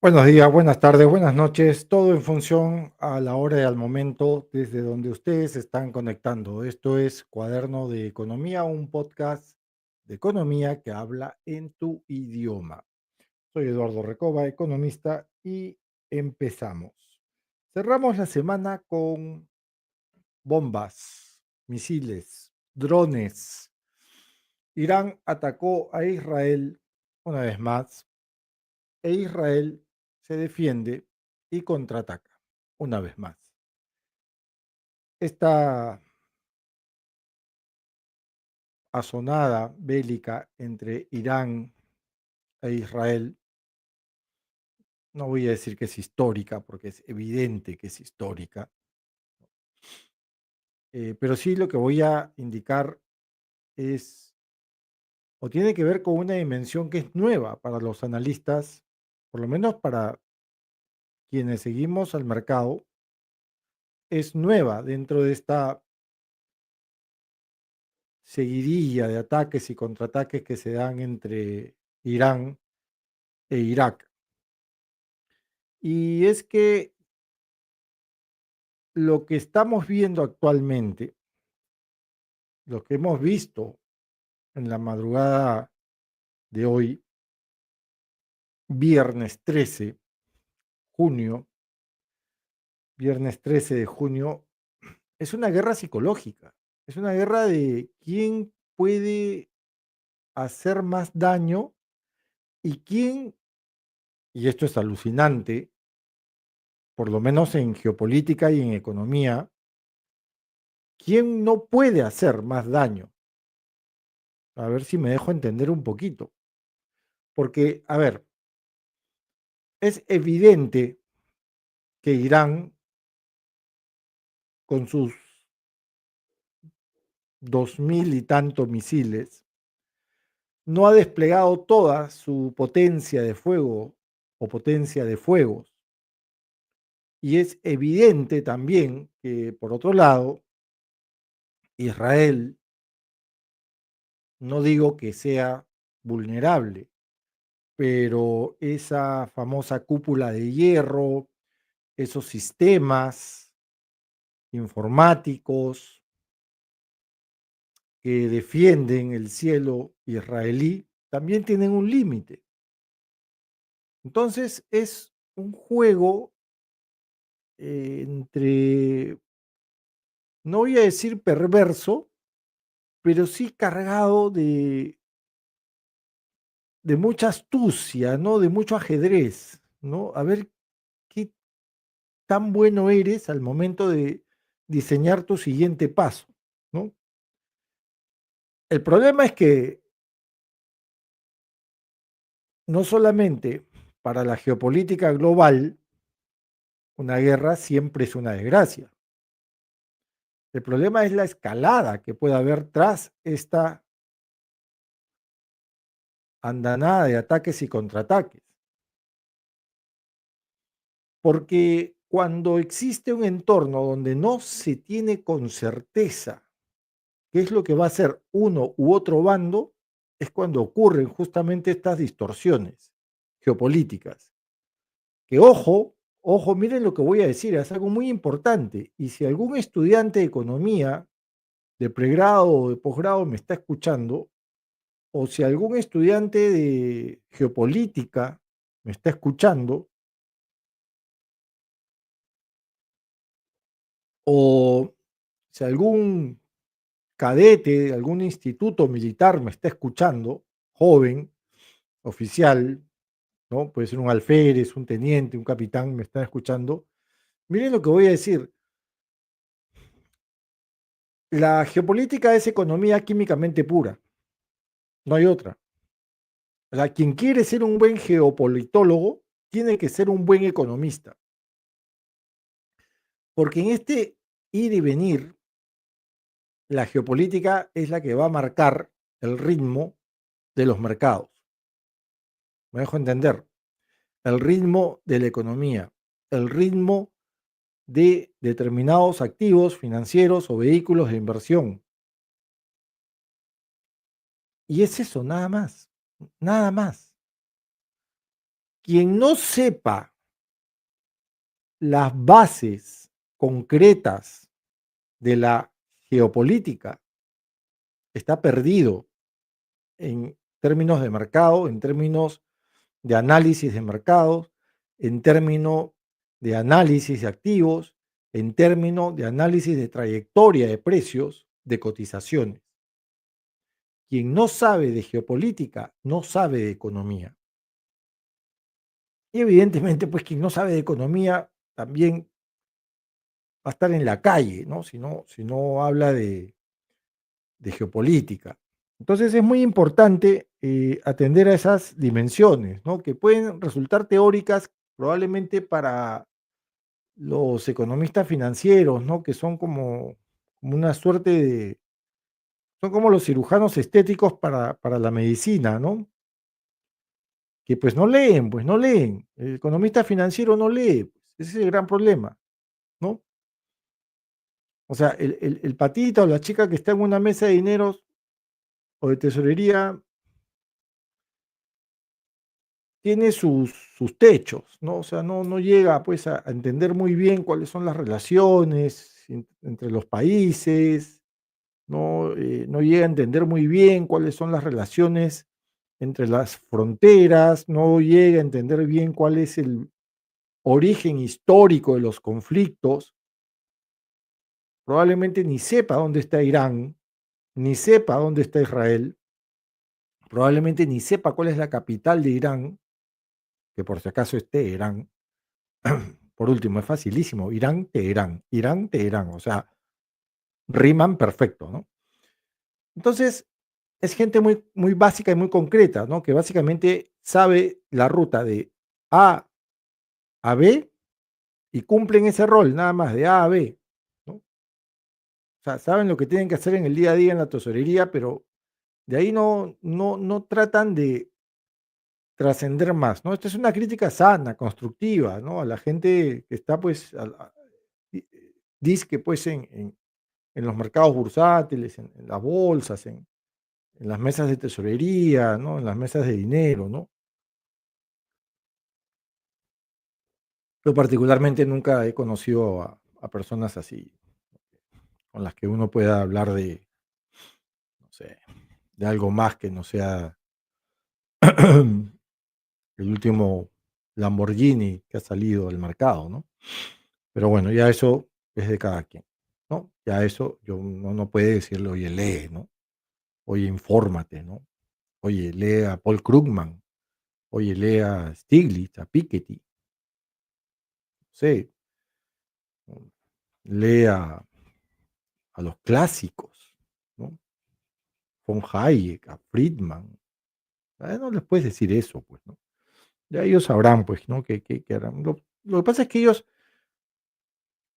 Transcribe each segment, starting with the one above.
Buenos días, buenas tardes, buenas noches, todo en función a la hora y al momento desde donde ustedes se están conectando. Esto es Cuaderno de Economía, un podcast de economía que habla en tu idioma. Soy Eduardo Recoba, economista, y empezamos. Cerramos la semana con bombas, misiles, drones. Irán atacó a Israel una vez más e Israel se defiende y contraataca una vez más. Esta asonada bélica entre Irán e Israel, no voy a decir que es histórica, porque es evidente que es histórica, pero sí lo que voy a indicar es, o tiene que ver con una dimensión que es nueva para los analistas, por lo menos para quienes seguimos al mercado, es nueva dentro de esta seguidilla de ataques y contraataques que se dan entre Irán e Irak. Y es que lo que estamos viendo actualmente, lo que hemos visto en la madrugada de hoy, viernes 13 junio, viernes 13 de junio, es una guerra psicológica, es una guerra de quién puede hacer más daño y quién, y esto es alucinante, por lo menos en geopolítica y en economía, quién no puede hacer más daño. A ver si me dejo entender un poquito. Porque, a ver, es evidente que Irán, con sus 2000 y tantos misiles, no ha desplegado toda su potencia de fuego o potencia de fuegos. Y es evidente también que, por otro lado, Israel, no digo que sea vulnerable, pero esa famosa cúpula de hierro, esos sistemas informáticos que defienden el cielo israelí también tienen un límite. Entonces es un juego entre, no voy a decir perverso, pero sí cargado de mucha astucia, ¿no? De mucho ajedrez, ¿no? A ver qué tan bueno eres al momento de diseñar tu siguiente paso, ¿no? El problema es que no solamente para la geopolítica global, una guerra siempre es una desgracia. El problema es la escalada que puede haber tras esta andanada de ataques y contraataques. Porque cuando existe un entorno donde no se tiene con certeza qué es lo que va a hacer uno u otro bando, es cuando ocurren justamente estas distorsiones geopolíticas. Que ojo, ojo, miren lo que voy a decir, es algo muy importante. Y si algún estudiante de economía de pregrado o de posgrado me está escuchando, o si algún estudiante de geopolítica me está escuchando, o si algún cadete de algún instituto militar me está escuchando, joven, oficial, ¿no? Puede ser un alférez, un teniente, un capitán, me están escuchando. Miren lo que voy a decir. La geopolítica es economía químicamente pura, no hay otra. O sea, quien quiere ser un buen geopolitólogo tiene que ser un buen economista, porque en este ir y venir, la geopolítica es la que va a marcar el ritmo de los mercados. Me dejo entender. El ritmo de la economía, el ritmo de determinados activos financieros o vehículos de inversión. Y es eso, nada más, nada más. Quien no sepa las bases concretas de la geopolítica está perdido en términos de mercado, en términos de análisis de mercados, en términos de análisis de activos, en términos de análisis de trayectoria de precios, de cotizaciones. Quien no sabe de geopolítica no sabe de economía. Y evidentemente, pues quien no sabe de economía también va a estar en la calle, ¿no? Si no habla de geopolítica. Entonces es muy importante atender a esas dimensiones, ¿no? Que pueden resultar teóricas probablemente para los economistas financieros, ¿no? Que son como una suerte de, son como los cirujanos estéticos para la medicina, ¿no? Que pues no leen, pues no leen. El economista financiero no lee, pues, ese es el gran problema, ¿no? O sea, el patita o la chica que está en una mesa de dineros o de tesorería tiene sus techos, ¿no? O sea, no llega pues a entender muy bien cuáles son las relaciones entre los países, no llega a entender muy bien cuáles son las relaciones entre las fronteras, no llega a entender bien cuál es el origen histórico de los conflictos, probablemente ni sepa dónde está Irán, ni sepa dónde está Israel, probablemente ni sepa cuál es la capital de Irán, que por si acaso es Teherán. Por último, es facilísimo, Irán, Teherán, Irán, Teherán, o sea, riman perfecto, ¿no? Entonces, es gente muy, muy básica y muy concreta, ¿no? Que básicamente sabe la ruta de A a B y cumplen ese rol, nada más, de A a B, ¿no? O sea, saben lo que tienen que hacer en el día a día en la tesorería, pero de ahí no tratan de trascender más, ¿no? Esto es una crítica sana, constructiva, ¿no? A la gente que está, pues, disque, pues, en los mercados bursátiles, en las bolsas, en las mesas de tesorería, ¿no? En las mesas de dinero, ¿no? Yo particularmente nunca he conocido a personas así, con las que uno pueda hablar de, no sé, de algo más que no sea el último Lamborghini que ha salido al mercado, ¿no? Pero bueno, ya eso es de cada quien, ¿no? Ya eso yo no puede decirle, oye, lee, ¿no? Oye, infórmate, ¿no? Oye, lee a Paul Krugman, oye, lee a Stiglitz, a Piketty, no sé, lee a los clásicos, ¿no? Von Hayek, a Friedman. No les puedes decir eso, pues, ¿no? Ya ellos sabrán, pues, ¿no? Que harán. Lo que pasa es que ellos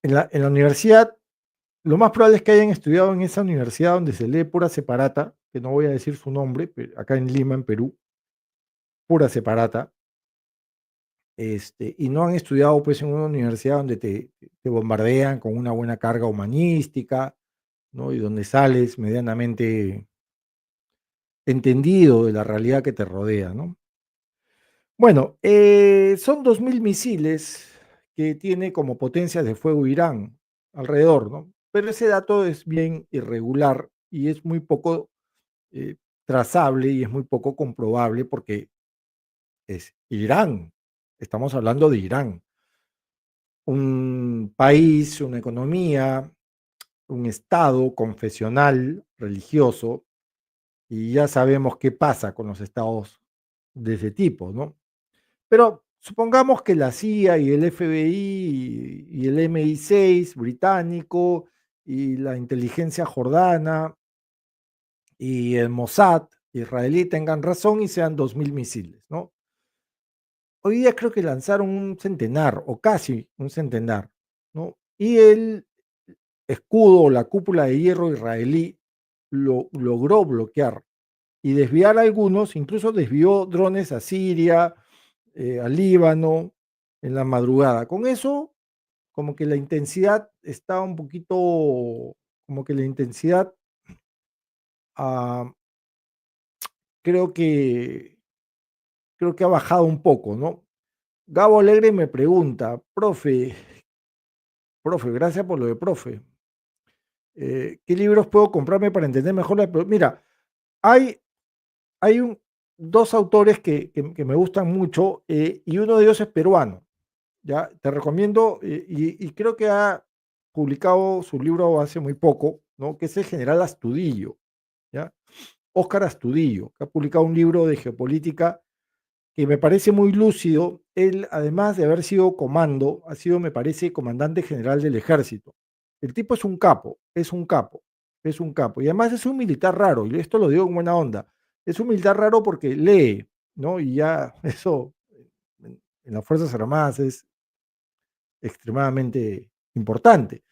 en la universidad, lo más probable es que hayan estudiado en esa universidad donde se lee pura separata, que no voy a decir su nombre, pero acá en Lima, en Perú, pura separata, y no han estudiado pues en una universidad donde te bombardean con una buena carga humanística, ¿no? Y donde sales medianamente entendido de la realidad que te rodea, ¿no? Bueno, son 2.000 misiles que tiene como potencias de fuego Irán alrededor, ¿no? Pero ese dato es bien irregular y es muy poco eh, trazable y es muy poco comprobable porque es Irán. Estamos hablando de Irán, un país, una economía, un estado confesional, religioso, y ya sabemos qué pasa con los estados de ese tipo, ¿no? Pero supongamos que la CIA y el FBI y el MI6 británico y la inteligencia jordana y el Mossad israelí tengan razón y sean 2.000 misiles, ¿no? Hoy día creo que lanzaron un centenar o casi un centenar, ¿no? Y el escudo, la cúpula de hierro israelí lo logró bloquear y desviar algunos, incluso desvió drones a Siria, al Líbano en la madrugada. Con eso, como que la intensidad está un poquito, como que la intensidad, ah, creo que, creo que ha bajado un poco, ¿no? Gabo Alegre me pregunta, profe, gracias por lo de profe. ¿Qué libros puedo comprarme para entender mejor la... Mira, hay, hay dos autores que me gustan mucho y uno de ellos es peruano. Ya, te recomiendo y creo que ha publicado su libro hace muy poco, ¿no? Que es el general Astudillo, ¿ya? Óscar Astudillo, que ha publicado un libro de geopolítica que me parece muy lúcido. Él, además de haber sido comando, ha sido, me parece, comandante general del ejército. El tipo es un capo, es un capo, es un capo. Y además es un militar raro, y esto lo digo en buena onda. Es un militar raro porque lee, ¿no? Y ya eso en las Fuerzas Armadas es extremadamente importante.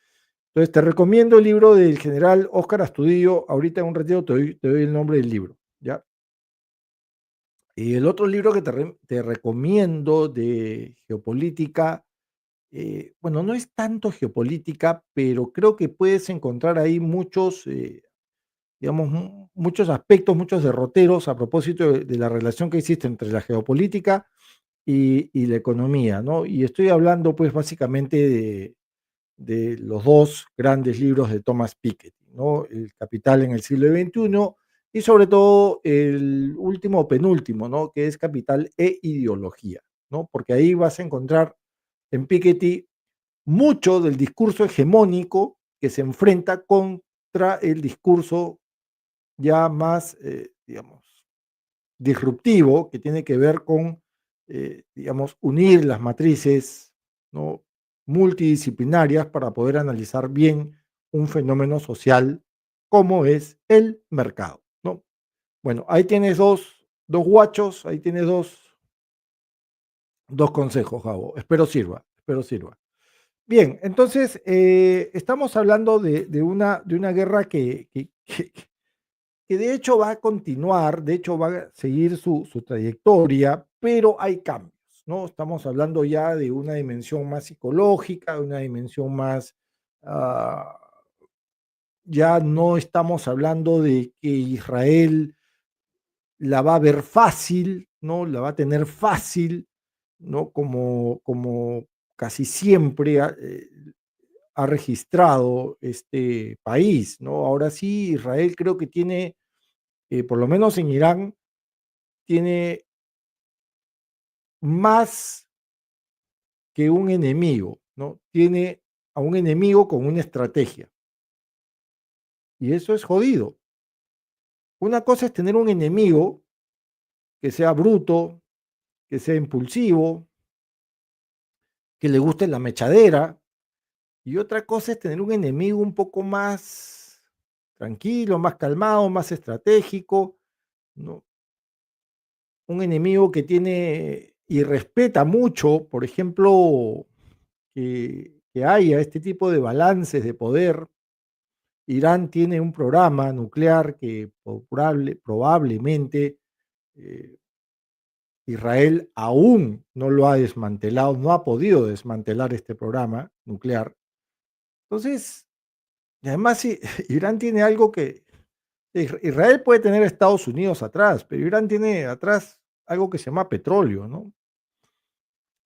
Entonces, te recomiendo el libro del general Óscar Astudillo. Ahorita en un ratito te doy el nombre del libro, ¿ya? Y el otro libro que te recomiendo de geopolítica, bueno, no es tanto geopolítica, pero creo que puedes encontrar ahí muchos, digamos, muchos aspectos, muchos derroteros a propósito de la relación que existe entre la geopolítica y la economía, ¿no? Y estoy hablando, pues, básicamente de los dos grandes libros de Thomas Piketty, ¿no? El Capital en el siglo XXI y sobre todo el último penúltimo, ¿no? Que es Capital e Ideología, ¿no? Porque ahí vas a encontrar en Piketty mucho del discurso hegemónico que se enfrenta contra el discurso ya más, digamos, disruptivo, que tiene que ver con, digamos, unir las matrices, ¿no? Multidisciplinarias para poder analizar bien un fenómeno social como es el mercado, ¿no? Bueno, ahí tienes dos guachos, ahí tienes dos consejos, Javo. Espero sirva, espero sirva. Bien, entonces estamos hablando de una guerra que de hecho va a continuar, de hecho va a seguir su trayectoria, pero hay cambios, ¿no? Estamos hablando ya de una dimensión más psicológica, de una dimensión más, ah, ya no estamos hablando de que Israel la va a ver fácil, ¿no? La va a tener fácil, ¿no? Como casi siempre ha registrado este país, ¿no? Ahora sí, Israel creo que tiene, por lo menos en Irán, tiene más que un enemigo, ¿no? Tiene a un enemigo con una estrategia. Y eso es jodido. Una cosa es tener un enemigo que sea bruto, que sea impulsivo, que le guste la mechadera, y otra cosa es tener un enemigo un poco más tranquilo, más calmado, más estratégico, ¿no? Un enemigo que tiene y respeta mucho, por ejemplo, que haya este tipo de balances de poder. Irán tiene un programa nuclear que probablemente eh, Israel aún no lo ha desmantelado, no ha podido desmantelar este programa nuclear. Entonces, y además Irán tiene algo que Israel puede tener a Estados Unidos atrás, pero Irán tiene atrás algo que se llama petróleo, ¿no?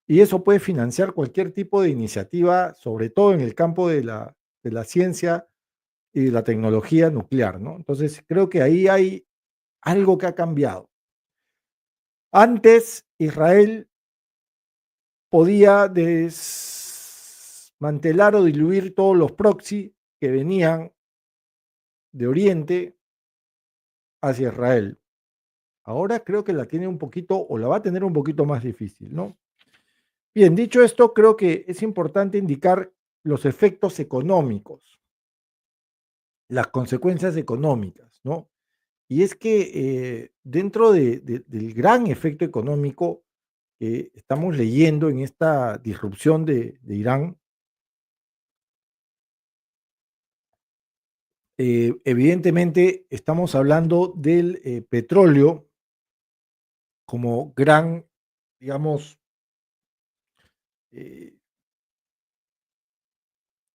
Y eso puede financiar cualquier tipo de iniciativa, sobre todo en el campo de la ciencia y de la tecnología nuclear, ¿no? Entonces, creo que ahí hay algo que ha cambiado. Antes, Israel podía desmantelar o diluir todos los proxy que venían de Oriente hacia Israel. Ahora creo que la tiene un poquito o la va a tener un poquito más difícil, ¿no? Bien, dicho esto, creo que es importante indicar los efectos económicos, las consecuencias económicas, ¿no? Y es que dentro del gran efecto económico que estamos leyendo en esta disrupción de Irán, evidentemente estamos hablando del petróleo como gran, digamos, eh,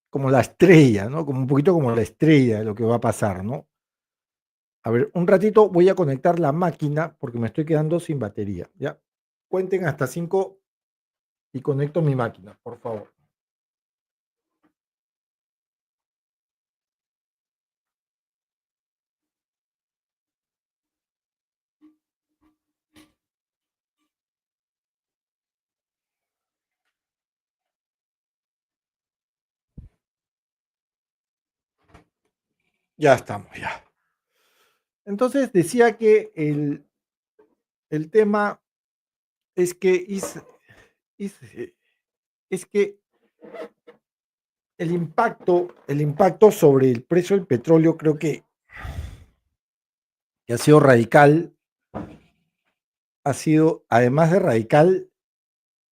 como la estrella, ¿no? Como un poquito como la estrella de lo que va a pasar, ¿no? A ver, un ratito voy a conectar la máquina porque me estoy quedando sin batería, ¿ya? Cuenten hasta 5. y conecto mi máquina, por favor. Ya estamos, ya. Entonces decía que el tema es que is- es que el impacto sobre el precio del petróleo creo que ha sido radical, ha sido, además de radical,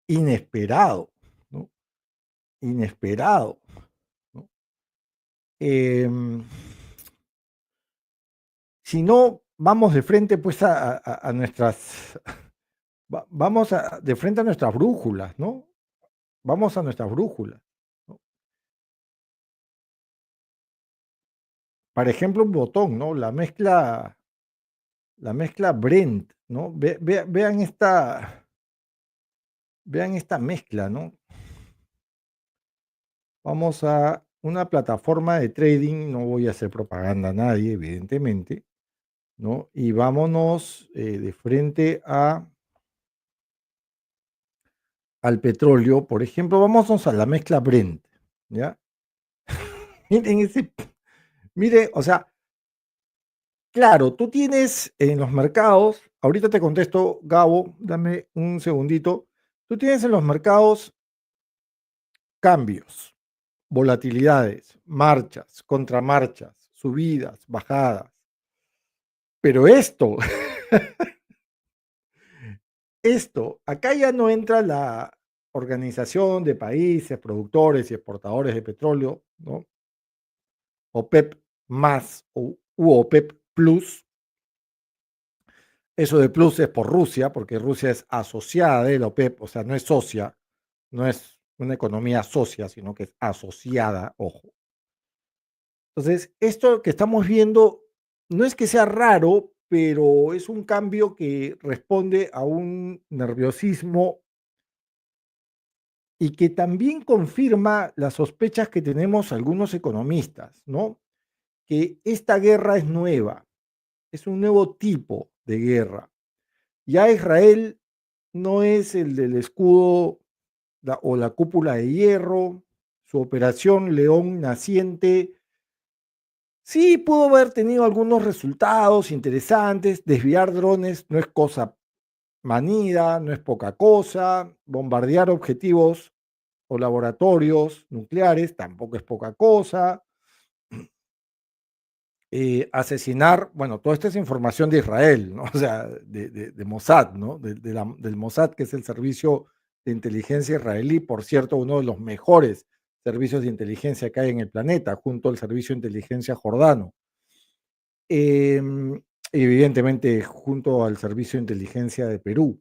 inesperado, ¿no? Inesperado, ¿no? Em, si no vamos de frente pues a nuestras, vamos de frente a nuestras brújulas, ¿no? Vamos a nuestras brújulas, ¿no? Por ejemplo, un botón, ¿no? La mezcla Brent, ¿no? Vean esta mezcla, ¿no? Vamos a una plataforma de trading, no voy a hacer propaganda a nadie, evidentemente, ¿no? Y vámonos de frente al petróleo, por ejemplo, vámonos a la mezcla Brent, ¿ya? Miren mire, o sea, claro, tú tienes en los mercados, ahorita te contesto, Gabo, dame un segundito, tú tienes en los mercados cambios, volatilidades, marchas, contramarchas, subidas, bajadas, pero acá ya no entra la Organización de Países Productores y Exportadores de Petróleo, ¿no? OPEP más u OPEP Plus. Eso de plus es por Rusia, porque Rusia es asociada de la OPEP, o sea, no es socia, no es una economía socia, sino que es asociada, ojo. Entonces, esto que estamos viendo no es que sea raro, pero es un cambio que responde a un nerviosismo y que también confirma las sospechas que tenemos algunos economistas, ¿no? Que esta guerra es nueva, es un nuevo tipo de guerra. Ya Israel no es el del escudo o la cúpula de hierro, su operación León Naciente. Sí, pudo haber tenido algunos resultados interesantes. Desviar drones no es cosa manida, no es poca cosa. Bombardear objetivos o laboratorios nucleares tampoco es poca cosa. Asesinar, bueno, toda esta es información de Israel, ¿no? O sea, de Mossad, ¿no? Del Mossad, que es el servicio de inteligencia israelí, por cierto, uno de los mejores servicios de inteligencia que hay en el planeta, junto al servicio de inteligencia jordano. Em, Evidentemente, junto al servicio de inteligencia de Perú.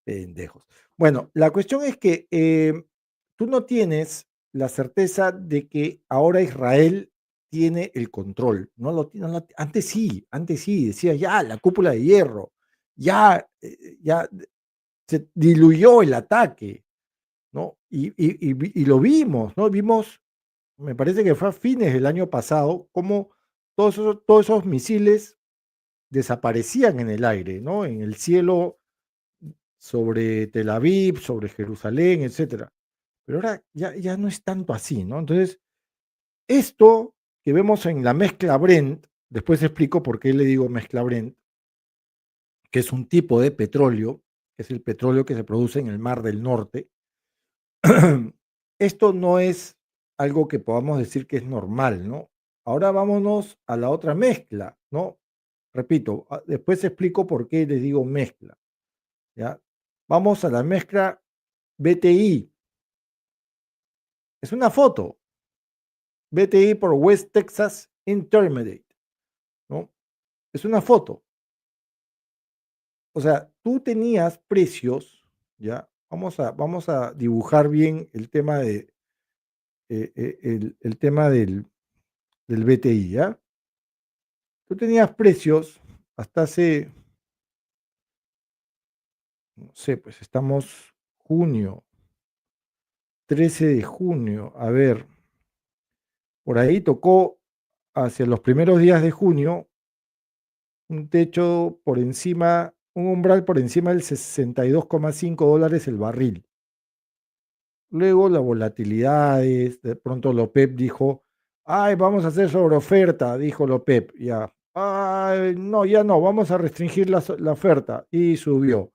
Pendejos. Bueno, la cuestión es que tú no tienes la certeza de que ahora Israel tiene el control. Antes sí, decía ya la cúpula de hierro, ya se diluyó el ataque, ¿no? Y lo vimos, ¿no? Vimos, me parece que fue a fines del año pasado, cómo todos esos misiles desaparecían en el aire, ¿no? En el cielo sobre Tel Aviv, sobre Jerusalén, etcétera. Pero ahora ya no es tanto así, ¿no? Entonces, esto que vemos en la mezcla Brent, después explico por qué le digo mezcla Brent, que es un tipo de petróleo, que es el petróleo que se produce en el Mar del Norte. Esto no es algo que podamos decir que es normal, ¿no? Ahora vámonos a la otra mezcla, ¿no? Repito, después explico por qué les digo mezcla, ¿ya? Vamos a la mezcla BTI. Es una foto. BTI por West Texas Intermediate, ¿no? Es una foto. O sea, tú tenías precios, ¿ya? Vamos a dibujar bien el tema el tema del BTI, ¿ya? Tú tenías precios hasta hace No sé, pues estamos junio, 13 de junio. A ver, por ahí tocó hacia los primeros días de junio un techo por encima, un umbral por encima del 62,5 dólares el barril. Luego la volatilidad, de pronto Lopep dijo, ay, vamos a hacer sobre oferta, dijo Lopep, ya. Ay, no, ya no, vamos a restringir la oferta y subió.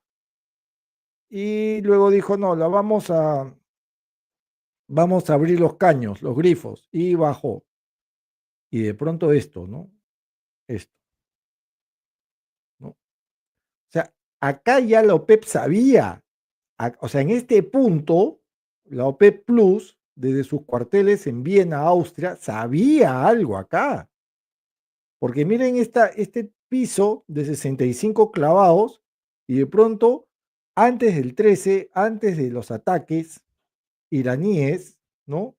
Y luego dijo, no, vamos a abrir los caños, los grifos, y bajó. Y de pronto esto, ¿no? Esto, ¿no? O sea, acá ya la OPEP sabía, o sea, en este punto, la OPEP Plus, desde sus cuarteles en Viena, Austria, sabía algo acá. Porque miren este piso de 65 clavados y de pronto, antes del 13, antes de los ataques iraníes, ¿no?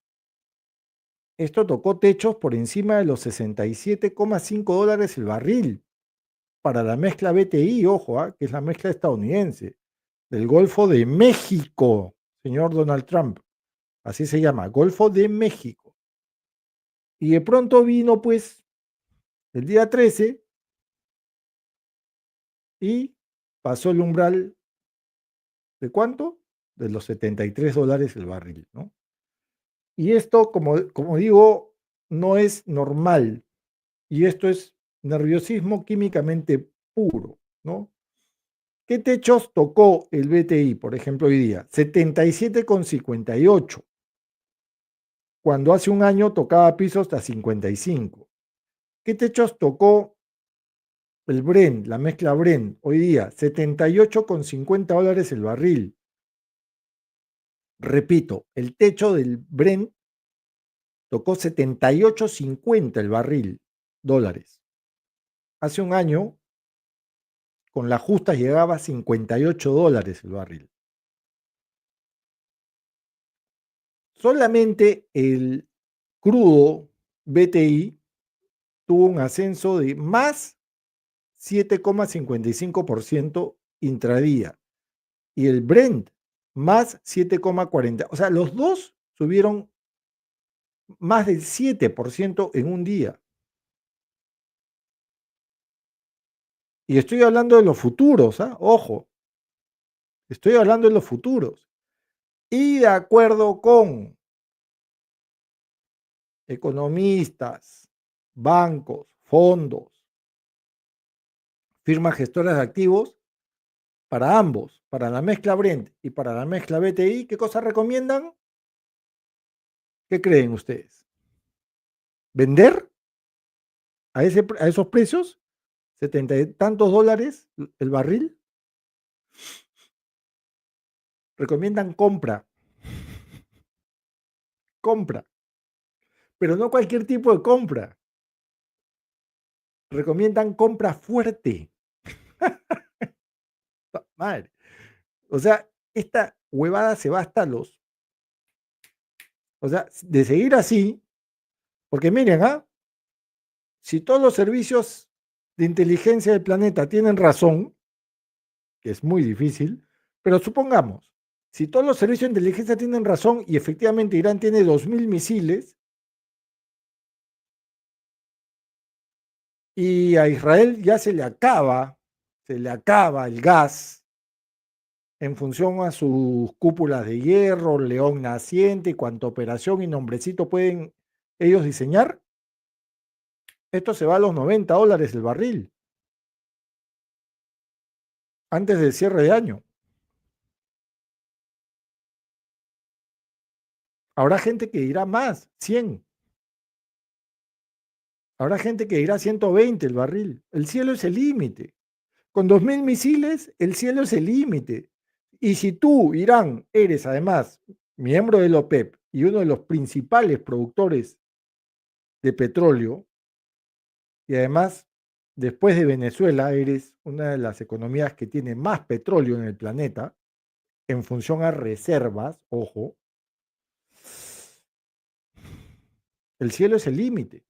Esto tocó techos por encima de los 67,5 dólares el barril para la mezcla BTI, ojo, que es la mezcla estadounidense, del Golfo de México, señor Donald Trump. Así se llama, Golfo de México. Y de pronto vino pues el día 13 y pasó el umbral de cuánto? De los 73 dólares el barril, ¿no? Y esto, como digo, no es normal. Y esto es nerviosismo químicamente puro, ¿no? ¿Qué techos tocó el BTI, por ejemplo, hoy día? 77,58, cuando hace un año tocaba pisos hasta 55. ¿Qué techos tocó el Brent, la mezcla Brent, hoy día? 78,50 dólares el barril. Repito, el techo del Brent tocó 78,50 el barril, dólares. Hace un año, con la justa, llegaba a 58 dólares el barril. Solamente el crudo BTI tuvo un ascenso de más 7,55% intradía y el Brent más 7,40%. O sea, los dos subieron más del 7% en un día. Y estoy hablando de los futuros, ¿eh? Ojo, estoy hablando de los futuros. Y de acuerdo con economistas, bancos, fondos, firmas gestoras de activos, para ambos, para la mezcla Brent y para la mezcla BTI, ¿qué cosa recomiendan? ¿Qué creen ustedes? ¿Vender a esos precios? $70 y tantos el barril. Recomiendan compra, compra, pero no cualquier tipo de compra. Recomiendan compra fuerte. Madre. O sea, esta huevada se va hasta los. O sea, de seguir así, porque miren, si todos los servicios de inteligencia del planeta tienen razón, que es muy difícil, pero supongamos, si todos los servicios de inteligencia tienen razón y efectivamente Irán tiene 2.000 misiles y a Israel ya se le acaba el gas en función a sus cúpulas de hierro, león naciente, cuánta operación y nombrecito pueden ellos diseñar, esto se va a los 90 dólares el barril antes del cierre de año. Habrá gente que dirá más, 100. Habrá gente que dirá 120 el barril. El cielo es el límite. Con 2.000 misiles, el cielo es el límite. Y si tú, Irán, eres además miembro de la OPEP y uno de los principales productores de petróleo, y además, después de Venezuela, eres una de las economías que tiene más petróleo en el planeta, en función a reservas, ojo, el cielo es el límite.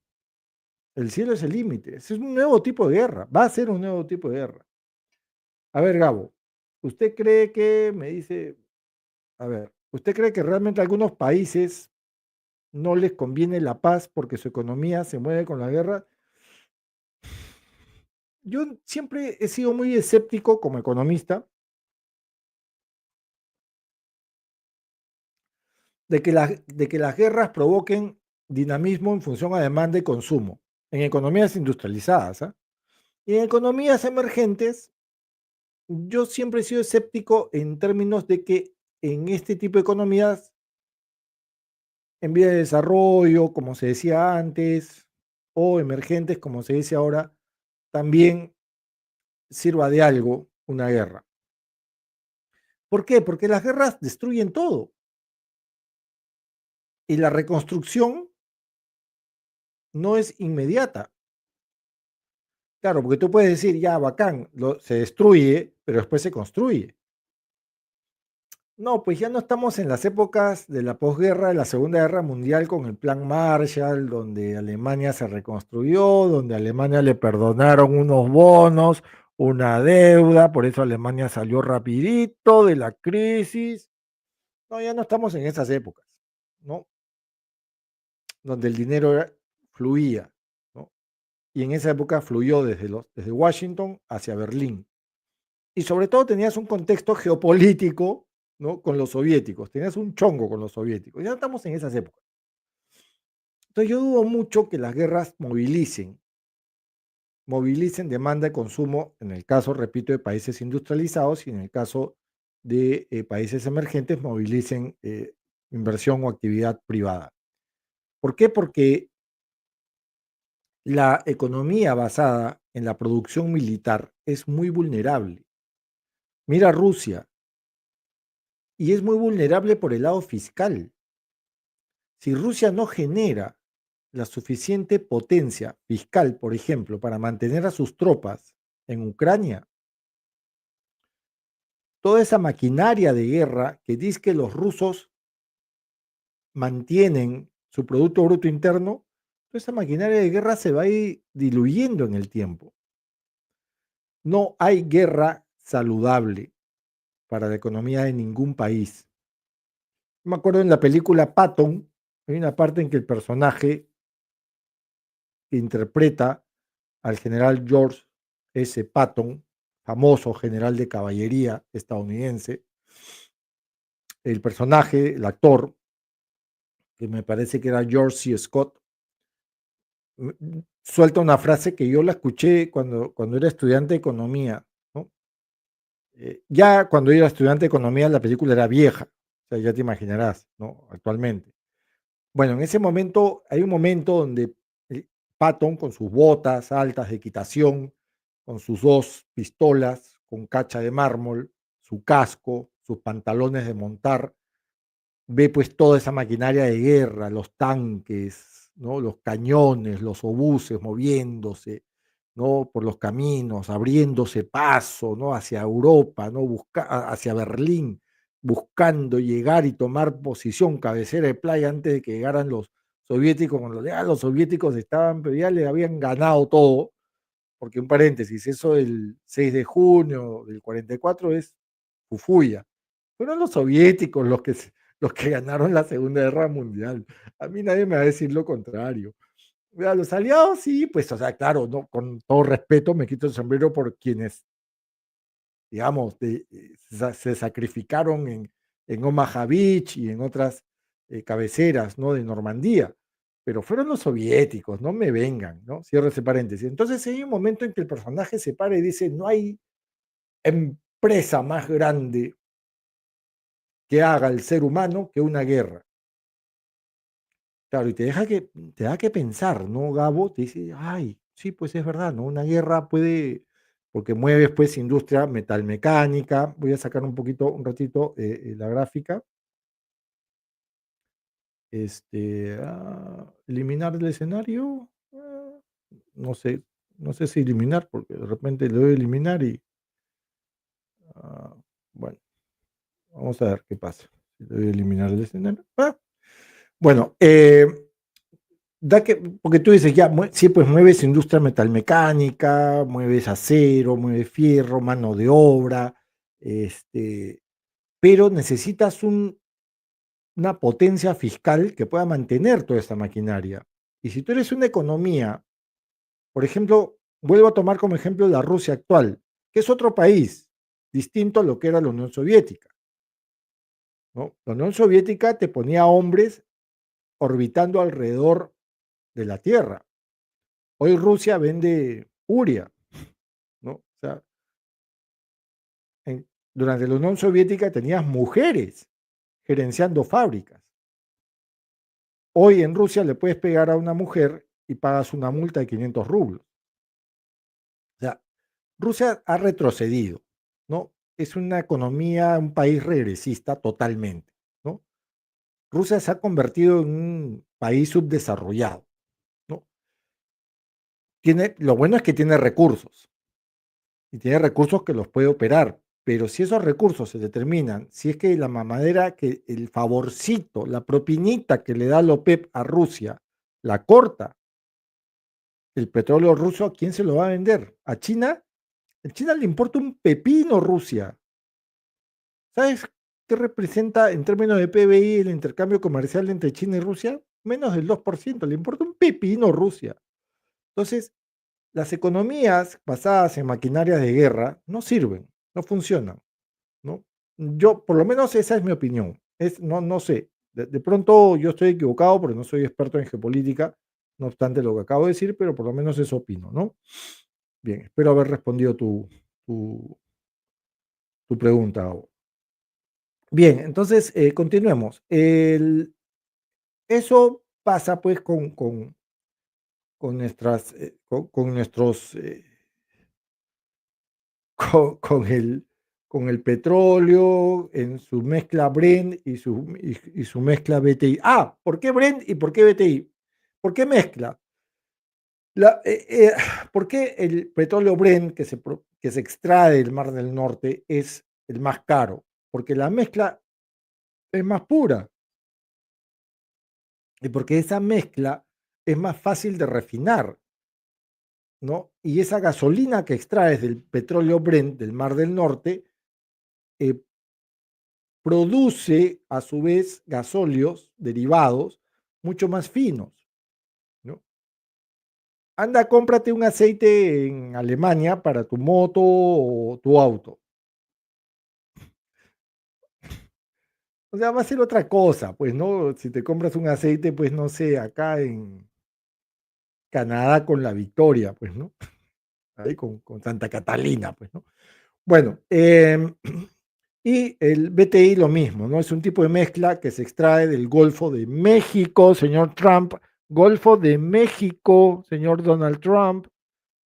El cielo es el límite. Es un nuevo tipo de guerra. Va a ser un nuevo tipo de guerra. A ver, Gabo, ¿Usted cree que, me dice, a ver, ¿usted cree que realmente a algunos países no les conviene la paz porque su economía se mueve con la guerra? Yo siempre he sido muy escéptico como economista de que las guerras provoquen dinamismo en función a demanda y consumo, en economías industrializadas, ¿ah? Y en economías emergentes, yo siempre he sido escéptico en términos de que en este tipo de economías, en vía de desarrollo, como se decía antes, o emergentes, como se dice ahora, también sirva de algo una guerra. ¿Por qué? Porque las guerras destruyen todo y la reconstrucción no es inmediata. Claro, porque tú puedes decir, ya, bacán, se destruye, pero después se construye. No, pues ya no estamos en las épocas de la posguerra, de la Segunda Guerra Mundial con el Plan Marshall, donde Alemania se reconstruyó, donde a Alemania le perdonaron unos bonos, una deuda, por eso Alemania salió rapidito de la crisis. No, ya no estamos en esas épocas, ¿no? Donde el dinero fluía, ¿no? Y en esa época fluyó desde Washington hacia Berlín. Y sobre todo tenías un contexto geopolítico, ¿no? Con los soviéticos, tenías un chongo con los soviéticos. Ya estamos en esas épocas. Entonces yo dudo mucho que las guerras movilicen demanda y consumo, en el caso, repito, de países industrializados y en el caso de países emergentes, movilicen inversión o actividad privada. ¿Por qué? Porque la economía basada en la producción militar es muy vulnerable. Mira Rusia, y es muy vulnerable por el lado fiscal. Si Rusia no genera la suficiente potencia fiscal, por ejemplo, para mantener a sus tropas en Ucrania, toda esa maquinaria de guerra que dice que los rusos mantienen su Producto Bruto Interno, toda esa maquinaria de guerra se va a ir diluyendo en el tiempo. No hay guerra saludable para la economía de ningún país. Me acuerdo en la película Patton, hay una parte en que el personaje que interpreta al general George S. Patton, famoso general de caballería estadounidense, el personaje, el actor, que me parece que era George C. Scott, suelta una frase que yo la escuché cuando era estudiante de economía, ¿no? Ya cuando era estudiante de economía la película era vieja, o sea, ya te imaginarás, ¿no? Actualmente. Bueno, en ese momento, hay un momento donde Patton, con sus botas altas de equitación, con sus dos pistolas, con cacha de mármol, su casco, sus pantalones de montar, ve pues toda esa maquinaria de guerra, los tanques, ¿no? Los cañones, los obuses moviéndose, ¿no? Por los caminos, abriéndose paso, ¿no? Hacia Europa, ¿no? Hacia Berlín, buscando llegar y tomar posición, cabecera de playa antes de que llegaran los soviéticos, cuando ya los soviéticos estaban, pero ya le habían ganado todo, porque un paréntesis, eso del 6 de junio del 44 es Fufuya. Fueron los soviéticos los que ganaron la Segunda Guerra Mundial. A mí nadie me va a decir lo contrario. A los aliados sí, pues, o sea, claro, no, con todo respeto me quito el sombrero por quienes, digamos, se sacrificaron en Omaha Beach y en otras cabeceras, ¿no? De Normandía. Pero fueron los soviéticos, no me vengan, ¿no? Cierro ese paréntesis. Entonces hay un momento en que el personaje se para y dice, no hay empresa más grande que haga el ser humano que una guerra. Claro, y te da que pensar, ¿no, Gabo? Te dice, ay, sí, pues es verdad, ¿no? Una guerra puede, porque mueves pues industria metalmecánica. Voy a sacar un ratito la gráfica. Eliminar el escenario. No sé, no sé si eliminar, porque de repente le doy a eliminar y, ah, bueno, vamos a ver qué pasa. Si le doy a eliminar el escenario. Bueno, porque tú dices, ya, sí, pues mueves industria metalmecánica, mueves acero, mueves fierro, mano de obra, este, pero necesitas una potencia fiscal que pueda mantener toda esta maquinaria. Y si tú eres una economía, por ejemplo, vuelvo a tomar como ejemplo la Rusia actual, que es otro país distinto a lo que era la Unión Soviética, ¿no? La Unión Soviética te ponía hombres orbitando alrededor de la Tierra. Hoy Rusia vende uria, ¿no? O sea, durante la Unión Soviética tenías mujeres gerenciando fábricas. Hoy en Rusia le puedes pegar a una mujer y pagas una multa de 500 rublos. O sea, Rusia ha retrocedido, ¿no? Es una economía, un país regresista totalmente, ¿no? Rusia se ha convertido en un país subdesarrollado, ¿no? Lo bueno es que tiene recursos, y tiene recursos que los puede operar, pero si esos recursos se determinan, si es que la mamadera, que el favorcito, la propinita que le da la OPEP a Rusia, la corta, el petróleo ruso, ¿a quién se lo va a vender? ¿A China? A China le importa un pepino Rusia. ¿Sabes qué representa en términos de PBI el intercambio comercial entre China y Rusia? Menos del 2%, le importa un pepino Rusia. Entonces, las economías basadas en maquinarias de guerra no sirven, no funcionan, ¿no? Yo, por lo menos esa es mi opinión. No sé, de pronto yo estoy equivocado porque no soy experto en geopolítica, no obstante lo que acabo de decir, pero por lo menos eso opino, ¿no? Bien, espero haber respondido tu, tu pregunta. Bien, entonces continuemos. Eso pasa pues con nuestras, con nuestros, con el petróleo en su mezcla Brent y su mezcla BTI. Ah, ¿por qué Brent y por qué BTI? ¿Por qué mezcla? La, ¿Por qué el petróleo Brent que se extrae del Mar del Norte es el más caro? Porque la mezcla es más pura y porque esa mezcla es más fácil de refinar, ¿no? Y esa gasolina que extraes del petróleo Brent del Mar del Norte eh, produce a su vez gasóleos derivados mucho más finos, ¿no? Anda, cómprate un aceite en Alemania para tu moto o tu auto. O sea, va a ser otra cosa, pues, ¿no? Si te compras un aceite, pues, no sé, acá en Canadá con la Victoria, pues, ¿no? Ahí con Santa Catalina, pues, ¿no? Bueno, y el BTI lo mismo, ¿no? Es un tipo de mezcla que se extrae del Golfo de México, señor Trump, Golfo de México, señor Donald Trump,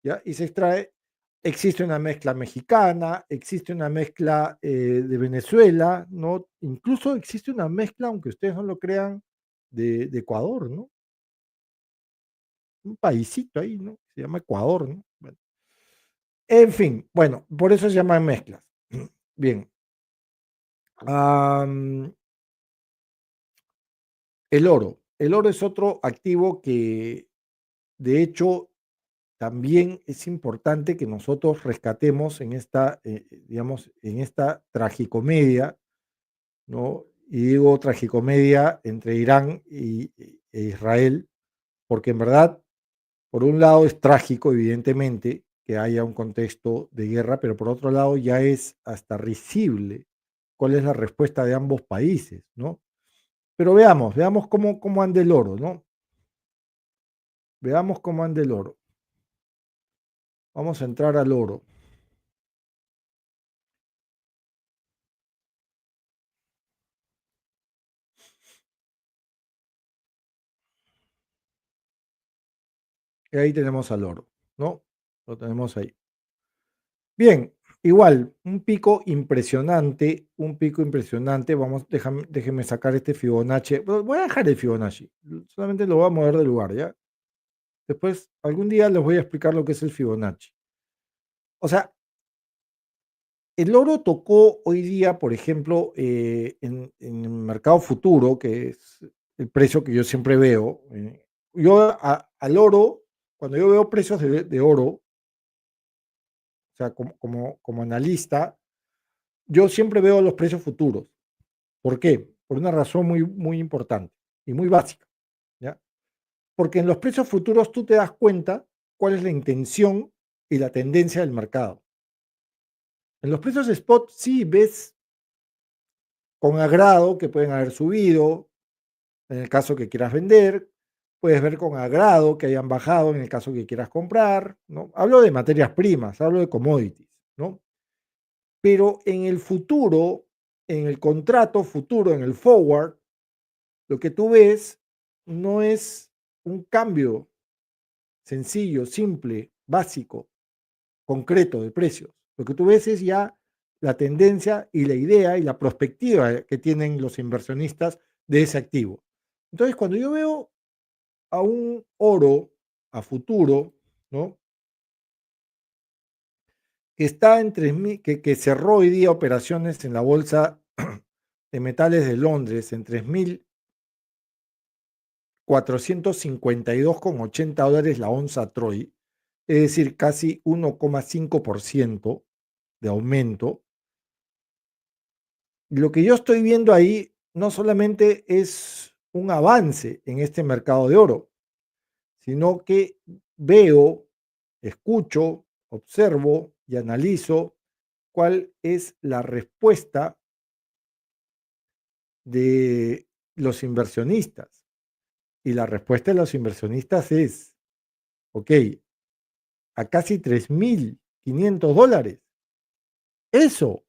¿ya? Y se extrae, existe una mezcla mexicana, existe una mezcla de Venezuela, ¿no? Incluso existe una mezcla, aunque ustedes no lo crean, de Ecuador, ¿no? Un paísito ahí, ¿no? Se llama Ecuador, ¿no? Bueno, en fin, bueno, por eso se llaman mezclas. Bien. Am, el oro. El oro es otro activo que, de hecho, también es importante que nosotros rescatemos en esta, digamos, en esta tragicomedia, ¿no? Y digo tragicomedia entre Irán e Israel, porque en verdad, por un lado es trágico, evidentemente, que haya un contexto de guerra, pero por otro lado ya es hasta risible cuál es la respuesta de ambos países, ¿no? Pero veamos cómo anda el oro, ¿no? Veamos cómo anda el oro. Vamos a entrar al oro. Y ahí tenemos al oro, ¿no? Lo tenemos ahí. Bien, igual, un pico impresionante. Vamos, déjenme sacar este Fibonacci. Voy a dejar el Fibonacci, solamente lo voy a mover de lugar, ¿ya? Después, algún día les voy a explicar lo que es el Fibonacci. O sea, el oro tocó hoy día, por ejemplo, en el mercado futuro, que es el precio que yo siempre veo. Yo al oro, cuando yo veo precios de oro, o sea, como analista, yo siempre veo los precios futuros. ¿Por qué? Por una razón muy, muy importante y muy básica, ¿ya? Porque en los precios futuros tú te das cuenta cuál es la intención y la tendencia del mercado. En los precios spot sí ves con agrado que pueden haber subido, en el caso que quieras vender, puedes ver con agrado que hayan bajado en el caso que quieras comprar, ¿no? Hablo de materias primas, hablo de commodities, ¿no? Pero en el futuro, en el contrato futuro, en el forward, lo que tú ves no es un cambio sencillo, simple, básico, concreto de precios. Lo que tú ves es ya la tendencia y la idea y la perspectiva que tienen los inversionistas de ese activo. Entonces, cuando yo veo a un oro a futuro, ¿no? Que está en 3.000, que cerró hoy día operaciones en la bolsa de metales de Londres en 3.452,80 dólares la onza Troy, es decir, casi 1,5% de aumento. Lo que yo estoy viendo ahí no solamente es un avance en este mercado de oro, sino que veo, escucho, observo y analizo cuál es la respuesta de los inversionistas. Y la respuesta de los inversionistas es, ok, a casi 3.500 dólares. Eso,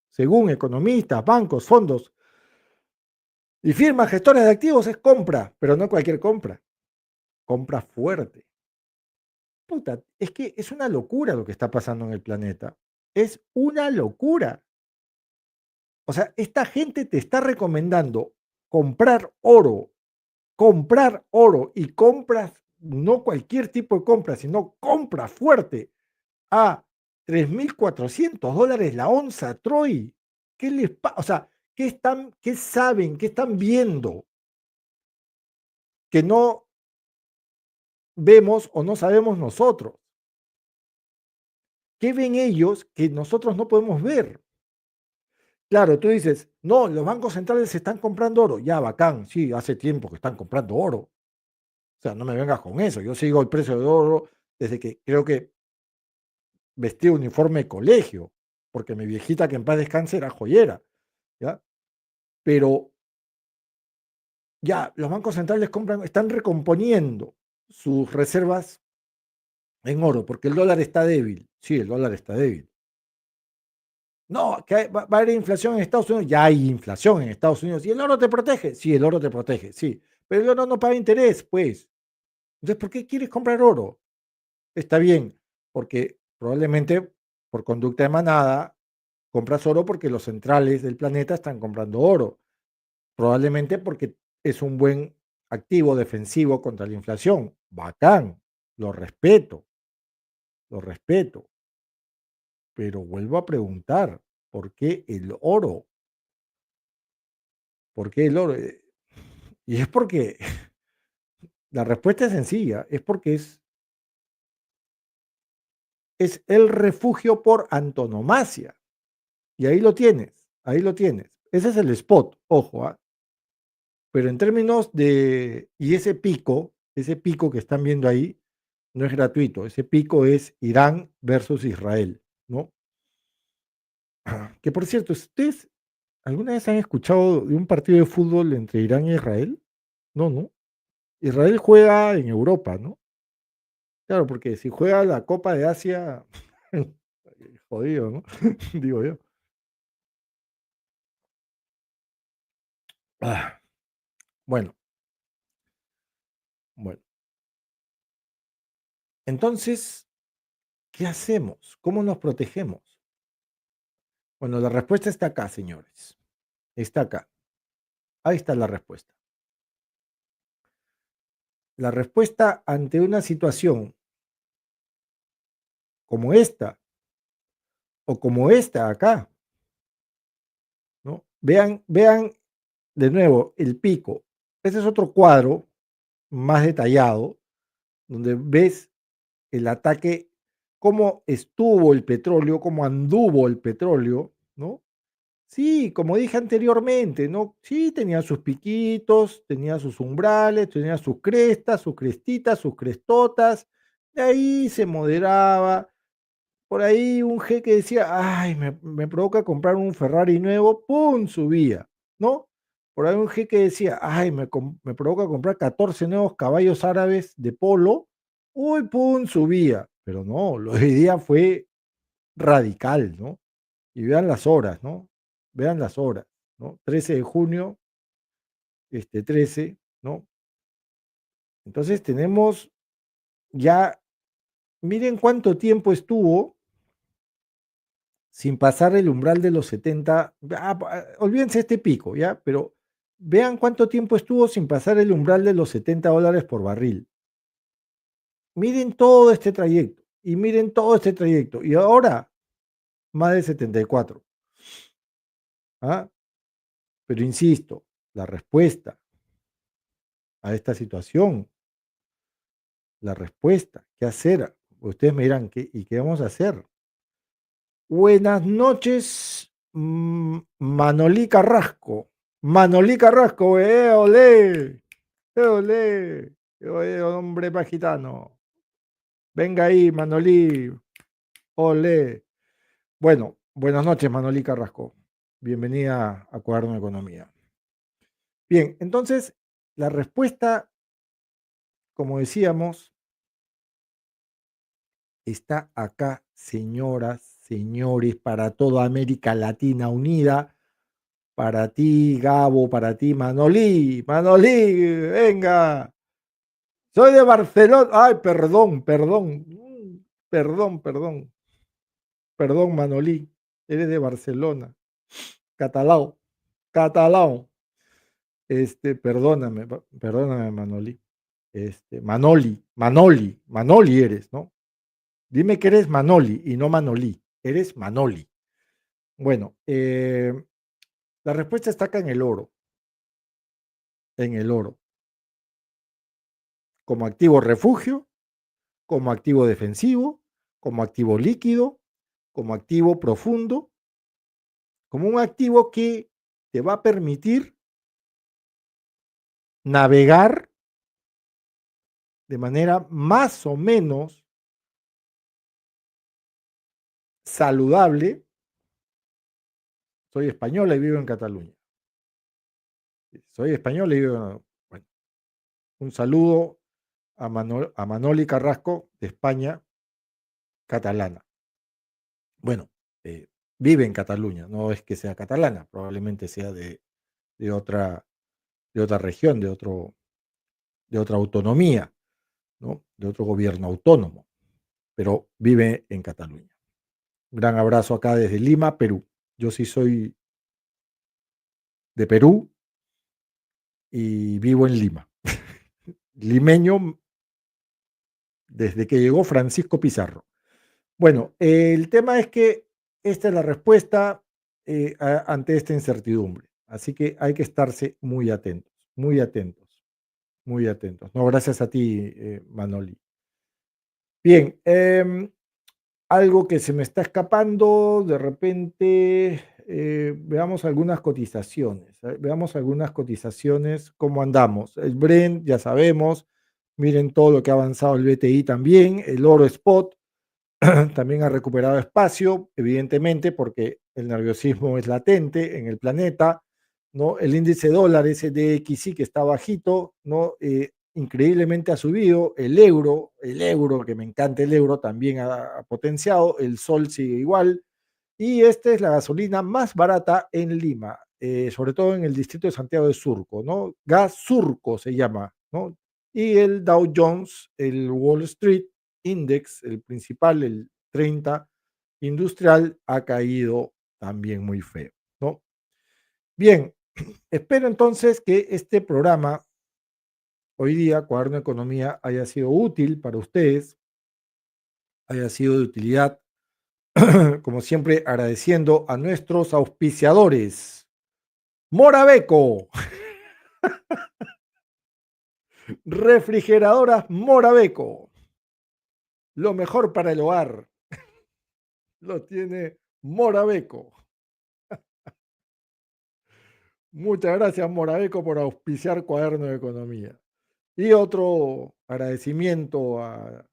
según economistas, bancos, fondos y firmas gestoras de activos, es compra, pero no cualquier compra, compra fuerte. Puta, es que es una locura lo que está pasando en el planeta. Es una locura. O sea, esta gente te está recomendando comprar oro y compras, no cualquier tipo de compra, sino compra fuerte a 3.400 dólares la onza Troy. ¿Qué les pasa? O sea, qué saben, qué están viendo que no vemos o no sabemos nosotros? ¿Qué ven ellos que nosotros no podemos ver? Claro, tú dices, no, los bancos centrales están comprando oro. Ya, bacán, sí, hace tiempo que están comprando oro. O sea, no me vengas con eso. Yo sigo el precio de oro desde que creo que vestí uniforme de colegio, porque mi viejita, que en paz descanse, era joyera, ¿ya? Pero ya, los bancos centrales están recomponiendo sus reservas en oro, porque el dólar está débil. Sí, el dólar está débil. No, que va a haber inflación en Estados Unidos. Ya hay inflación en Estados Unidos. ¿Y el oro te protege? Sí, el oro te protege, sí. Pero el oro no paga interés, pues. Entonces, ¿por qué quieres comprar oro? Está bien, porque probablemente por conducta de manada compras oro porque los centrales del planeta están comprando oro. Probablemente porque es un buen activo defensivo contra la inflación. Bacán, lo respeto, lo respeto. Pero vuelvo a preguntar, ¿por qué el oro? ¿Por qué el oro? Y es porque la respuesta es sencilla, es porque es el refugio por antonomasia. Y ahí lo tienes, ahí lo tienes. Ese es el spot, ojo, ¿ah? Pero en términos de, y ese pico que están viendo ahí, no es gratuito, ese pico es Irán versus Israel, ¿no? Que por cierto, ¿ustedes alguna vez han escuchado de un partido de fútbol entre Irán y Israel? No, no. Israel juega en Europa, ¿no? Claro, porque si juega la Copa de Asia, jodido, ¿no? Digo yo. Ah, bueno, bueno. Entonces, ¿qué hacemos? ¿Cómo nos protegemos? Bueno, la respuesta está acá, señores. Está acá. Ahí está la respuesta. La respuesta ante una situación como esta o como esta acá, ¿no? Vean de nuevo el pico. Este es otro cuadro más detallado donde ves el ataque, cómo estuvo el petróleo, cómo anduvo el petróleo, ¿no? Sí, como dije anteriormente, ¿no? Sí, tenía sus piquitos, tenía sus umbrales, tenía sus crestas, sus crestitas, sus crestotas, de ahí se moderaba. Por ahí un jeque decía, ay, me provoca comprar un Ferrari nuevo, ¡pum! Subía, ¿no? Por ahí un jeque decía, ay, me provoca comprar 14 nuevos caballos árabes de polo, uy, ¡pum! Subía. Pero no, lo de hoy día fue radical, ¿no? Y vean las horas, ¿no? Vean las horas, ¿no? 13 de junio, 13, ¿no? Entonces tenemos ya, miren cuánto tiempo estuvo sin pasar el umbral de los 70. Olvídense este pico, ¿ya? Pero vean cuánto tiempo estuvo sin pasar el umbral de los $70 por barril. Miren todo este trayecto y miren todo este trayecto. Y ahora, más de 74. ¿Ah? Pero insisto, la respuesta a esta situación, la respuesta, ¿qué hacer? Ustedes me dirán, ¿y qué vamos a hacer? Buenas noches, Manolí Carrasco. Manolí Carrasco, olé, olé, hombre pagitano. Venga ahí, Manolí, olé. Bueno, buenas noches, Manolí Carrasco. Bienvenida a Cuaderno de Economía. Bien, entonces, la respuesta, como decíamos, está acá, señoras, señores, para toda América Latina unida. Para ti, Gabo, para ti, Manolí, Manolí, venga. Soy de Barcelona. Ay, perdón, perdón, perdón, perdón, perdón, Manolí. Eres de Barcelona. Catalao, catalao. Perdóname, perdóname, Manolí. Manoli eres, ¿no? Dime que eres Manoli y no Manolí. Eres Manoli. Bueno, la respuesta está acá en el oro. En el oro. Como activo refugio, como activo defensivo, como activo líquido, como activo profundo, como un activo que te va a permitir navegar de manera más o menos saludable. Soy española y vivo en Cataluña. Soy española y vivo. Bueno, un saludo a Manoli Carrasco de España, catalana. Bueno, vive en Cataluña, no es que sea catalana, probablemente sea de otra, de otra región, de otra autonomía, ¿no? De otro gobierno autónomo, pero vive en Cataluña. Un gran abrazo acá desde Lima, Perú. Yo sí soy de Perú y vivo en Lima. Limeño desde que llegó Francisco Pizarro. Bueno, el tema es que esta es la respuesta ante esta incertidumbre. Así que hay que estarse muy atentos, muy atentos, muy atentos. No, gracias a ti, Manoli. Bien, algo que se me está escapando, de repente, veamos algunas cotizaciones, veamos algunas cotizaciones, cómo andamos. El Brent, ya sabemos, miren todo lo que ha avanzado el BTI también, el oro spot también ha recuperado espacio, evidentemente, porque el nerviosismo es latente en el planeta, ¿no? El índice dólar, ese DXY que está bajito, ¿no? Increíblemente ha subido, el euro, que me encanta el euro, también ha potenciado, el sol sigue igual, y esta es la gasolina más barata en Lima, sobre todo en el distrito de Santiago de Surco, ¿no? Gas Surco se llama, ¿no? Y el Dow Jones, el Wall Street Index, el principal, el 30 industrial, ha caído también muy feo, ¿no? Bien, espero entonces que este programa, hoy día, Cuaderno de Economía, haya sido útil para ustedes, haya sido de utilidad, como siempre, agradeciendo a nuestros auspiciadores. Morabeco, refrigeradoras Morabeco, lo mejor para el hogar, lo tiene Morabeco. Muchas gracias, Morabeco, por auspiciar Cuaderno de Economía. Y otro agradecimiento a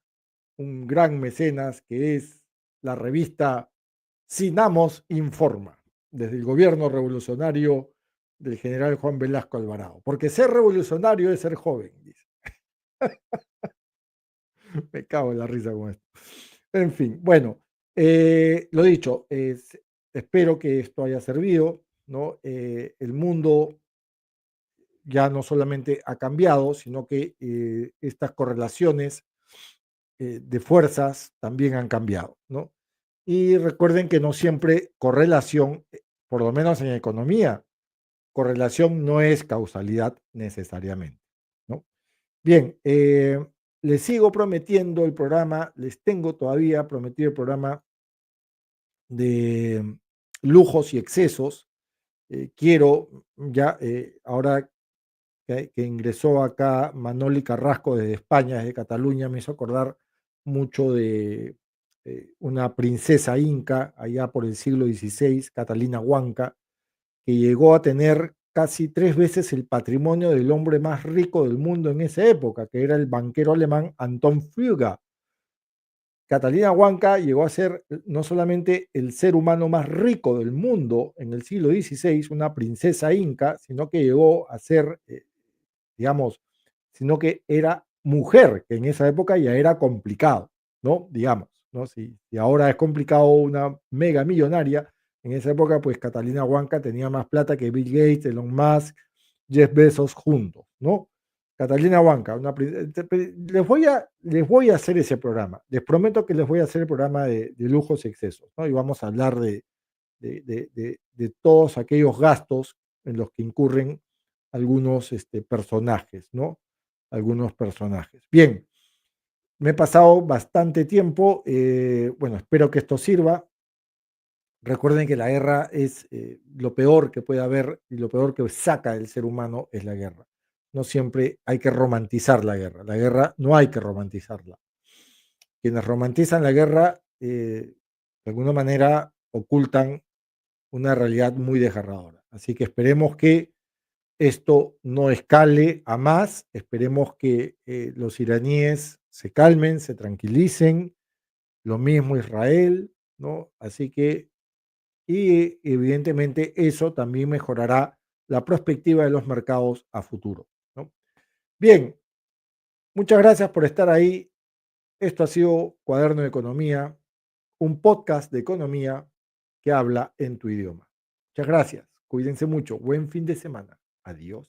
un gran mecenas que es la revista Sinamos Informa, desde el gobierno revolucionario del general Juan Velasco Alvarado. Porque ser revolucionario es ser joven, dice. Me cago en la risa con esto. En fin, bueno, lo dicho, espero que esto haya servido, ¿no? El mundo ya no solamente ha cambiado, sino que estas correlaciones de fuerzas también han cambiado, ¿no? Y recuerden que no siempre correlación, por lo menos en economía, correlación no es causalidad necesariamente, ¿no? Bien, les sigo prometiendo el programa, les tengo todavía prometido el programa de lujos y excesos. Quiero ya, ahora que ingresó acá Manoli Carrasco desde España, desde Cataluña, me hizo acordar mucho de una princesa inca allá por el siglo XVI, Catalina Huanca, que llegó a tener casi 3 veces el patrimonio del hombre más rico del mundo en esa época, que era el banquero alemán Anton Fugger. Catalina Huanca llegó a ser no solamente el ser humano más rico del mundo en el siglo XVI, una princesa inca, sino que llegó a ser, digamos, sino que era mujer, que en esa época ya era complicado, ¿no? Digamos, ¿no? Si ahora es complicado una mega millonaria, en esa época, pues Catalina Huanca tenía más plata que Bill Gates, Elon Musk, Jeff Bezos juntos, ¿no? Catalina Huanca, les voy a hacer ese programa. Les prometo que les voy a hacer el programa de lujos y excesos, ¿no? Y vamos a hablar de todos aquellos gastos en los que incurren algunos personajes, ¿no? Algunos personajes. Bien, me he pasado bastante tiempo. Bueno, espero que esto sirva. Recuerden que la guerra es lo peor que puede haber y lo peor que saca del ser humano es la guerra. No siempre hay que romantizar la guerra. La guerra no hay que romantizarla. Quienes romantizan la guerra, de alguna manera, ocultan una realidad muy desgarradora. Así que esperemos que esto no escale a más, esperemos que los iraníes se calmen, se tranquilicen, lo mismo Israel, ¿no? Así que, y evidentemente eso también mejorará la perspectiva de los mercados a futuro, ¿no? Bien, muchas gracias por estar ahí. Esto ha sido Cuaderno de Economía, un podcast de economía que habla en tu idioma. Muchas gracias. Cuídense mucho. Buen fin de semana. Adiós.